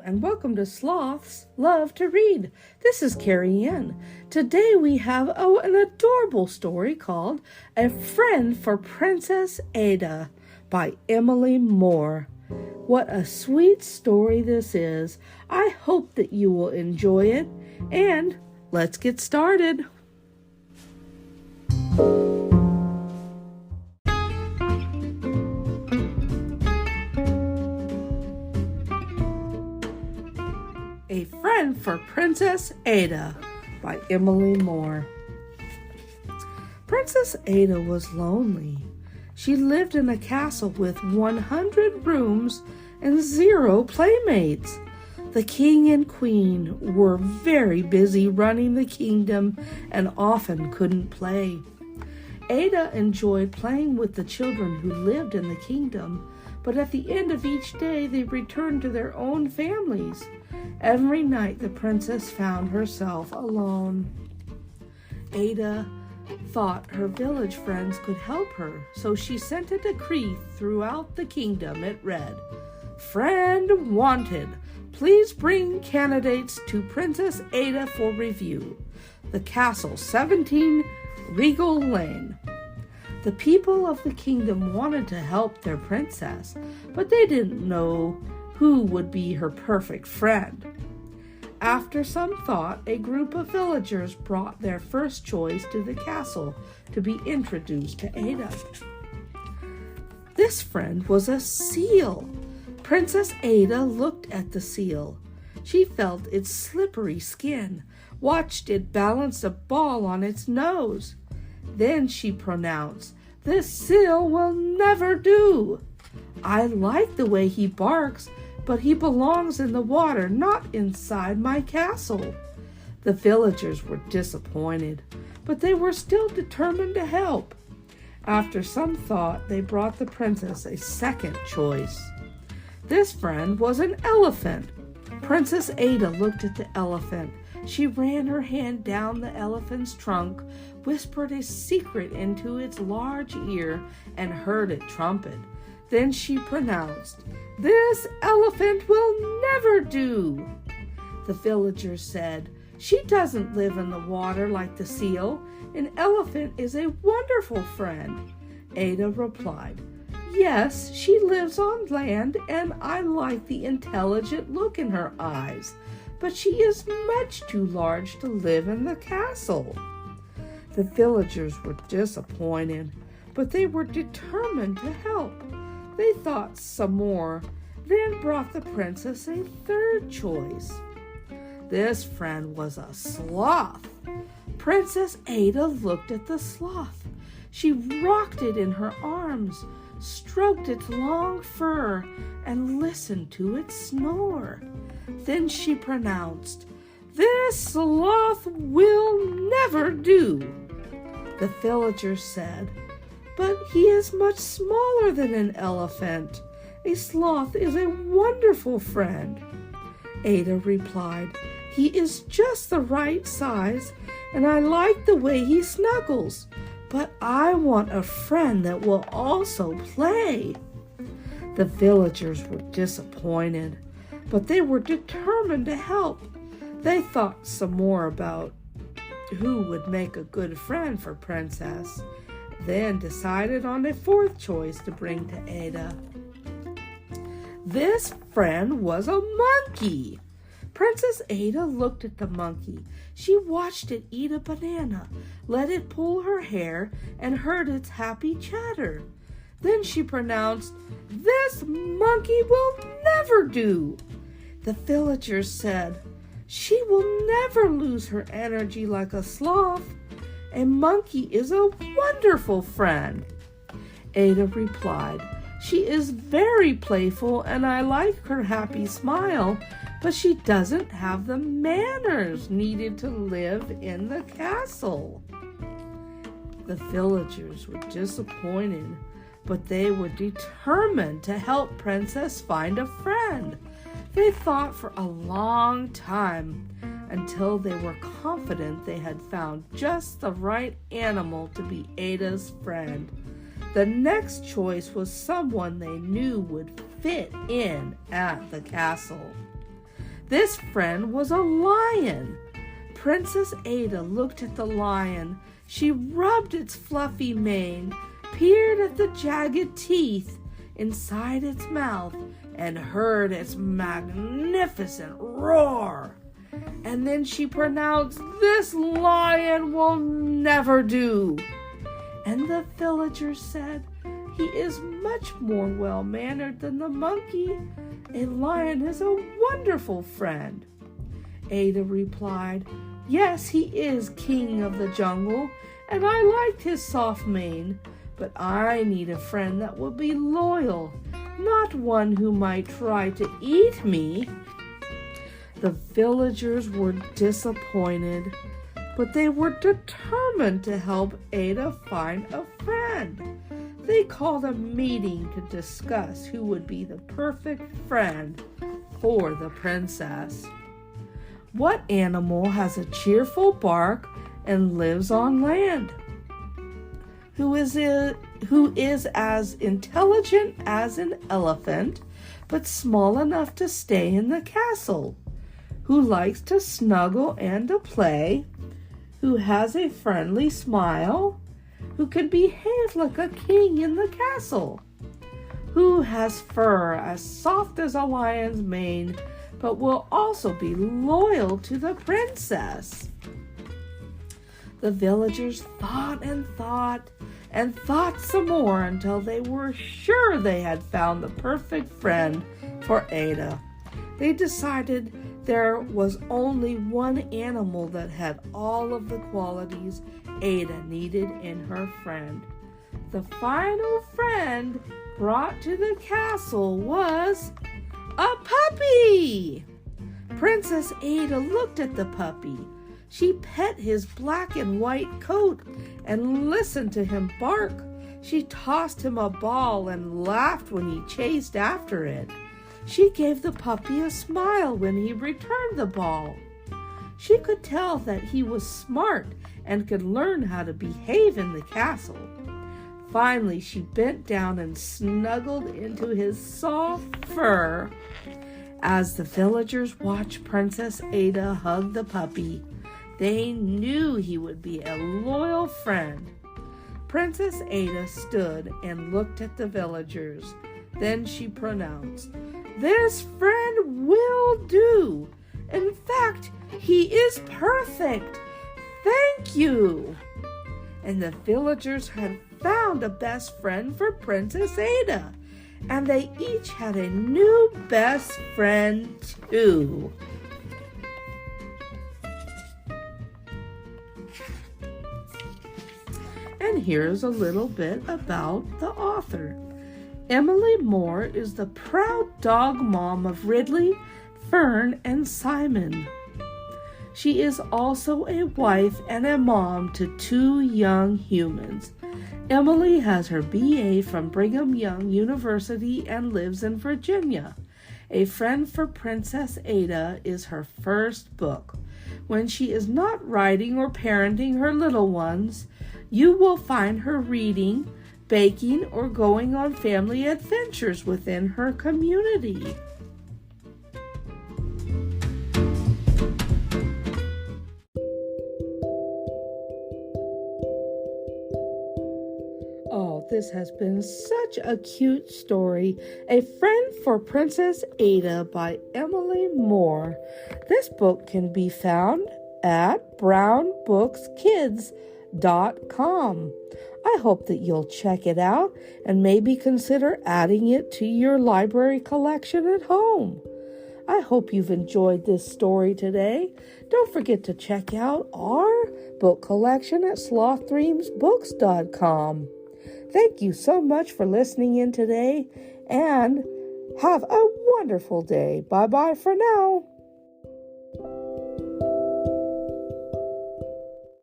and welcome to Sloths Love to Read. This is Carrie Ann. Today we have an adorable story called A Friend for Princess Ada by Emilee Moore. What a sweet story this is. I hope that you will enjoy it, and let's get started. A Friend for Princess Ada by Emilee Moore. Princess Ada was lonely. She lived in a castle with 100 rooms and 0 playmates. The king and queen were very busy running the kingdom and often couldn't play. Ada enjoyed playing with the children who lived in the kingdom, but at the end of each day they returned to their own families. Every night the princess found herself alone. Ada thought her village friends could help her, so she sent a decree throughout the kingdom. It read, "Friend wanted. Please bring candidates to Princess Ada for review. The castle, 17 Regal Lane." The people of the kingdom wanted to help their princess, but they didn't know who would be her perfect friend. After some thought, a group of villagers brought their first choice to the castle to be introduced to Ada. This friend was a seal. Princess Ada looked at the seal. She felt its slippery skin, watched it balance a ball on its nose. Then she pronounced, "This seal will never do. I like the way he barks, but he belongs in the water, not inside my castle." The villagers were disappointed, but they were still determined to help. After some thought, they brought the princess a second choice. This friend was an elephant. Princess Ada looked at the elephant. She ran her hand down the elephant's trunk, whispered a secret into its large ear, and heard it trumpet. Then she pronounced, "This elephant will never do." The villagers said, "She doesn't live in the water like the seal. An elephant is a wonderful friend." Ada replied, "Yes, she lives on land, and I like the intelligent look in her eyes, but she is much too large to live in the castle." The villagers were disappointed, but they were determined to help. They thought some more, then brought the princess a third choice. This friend was a sloth. Princess Ada looked at the sloth. She rocked it in her arms, stroked its long fur, and listened to it snore. Then she pronounced, "This sloth will never do." The villagers said, "But he is much smaller than an elephant. A sloth is a wonderful friend." Ada replied, "He is just the right size, and I like the way he snuggles, but I want a friend that will also play." The villagers were disappointed, but they were determined to help. They thought some more about who would make a good friend for Princess, then decided on a fourth choice to bring to Ada. This friend was a monkey. Princess Ada looked at the monkey. She watched it eat a banana, let it pull her hair, and heard its happy chatter. Then she pronounced, "This monkey will never do." The villagers said, "She will never lose her energy like a sloth. A monkey is a wonderful friend." Ada replied, "She is very playful and I like her happy smile, but she doesn't have the manners needed to live in the castle." The villagers were disappointed, but they were determined to help Princess find a friend. They thought for a long time until they were confident they had found just the right animal to be Ada's friend. The next choice was someone they knew would fit in at the castle. This friend was a lion. Princess Ada looked at the lion. She rubbed its fluffy mane, peered at the jagged teeth inside its mouth, and heard its magnificent roar. And then she pronounced, "This lion will never do." And the villagers said, "He is much more well-mannered than the monkey. A lion is a wonderful friend." Ada replied, "Yes, he is king of the jungle, and I liked his soft mane, but I need a friend that will be loyal, not one who might try to eat me." The villagers were disappointed, but they were determined to help Ada find a friend. They called a meeting to discuss who would be the perfect friend for the princess. What animal has a cheerful bark and lives on land? Who is as intelligent as an elephant, but small enough to stay in the castle? Who likes to snuggle and to play? Who has a friendly smile? Who can behave like a king in the castle? Who has fur as soft as a lion's mane, but will also be loyal to the princess? The villagers thought and thought and thought some more until they were sure they had found the perfect friend for Ada. They decided there was only one animal that had all of the qualities Ada needed in her friend. The final friend brought to the castle was a puppy. Princess Ada looked at the puppy. She pet his black and white coat and listened to him bark. She tossed him a ball and laughed when he chased after it. She gave the puppy a smile when he returned the ball. She could tell that he was smart and could learn how to behave in the castle. Finally, she bent down and snuggled into his soft fur. As the villagers watched Princess Ada hug the puppy, they knew he would be a loyal friend. Princess Ada stood and looked at the villagers. Then she pronounced, "This friend will do. In fact, he is perfect. Thank you." And the villagers had found a best friend for Princess Ada, and they each had a new best friend too. And here's a little bit about the author. Emilee Moore is the proud dog mom of Ridley, Fern, and Simon. She is also a wife and a mom to 2 young humans. Emilee has her BA from Brigham Young University and lives in Virginia. A Friend for Princess Ada is her first book. When she is not writing or parenting her little ones, you will find her reading, baking, or going on family adventures within her community. Oh, this has been such a cute story. A Friend for Princess Ada by Emilee Moore. This book can be found at brownbookskids.com. I hope that you'll check it out and maybe consider adding it to your library collection at home. I hope you've enjoyed this story today. Don't forget to check out our book collection at slothdreamsbooks.com. Thank you so much for listening in today, and have a wonderful day. Bye-bye for now.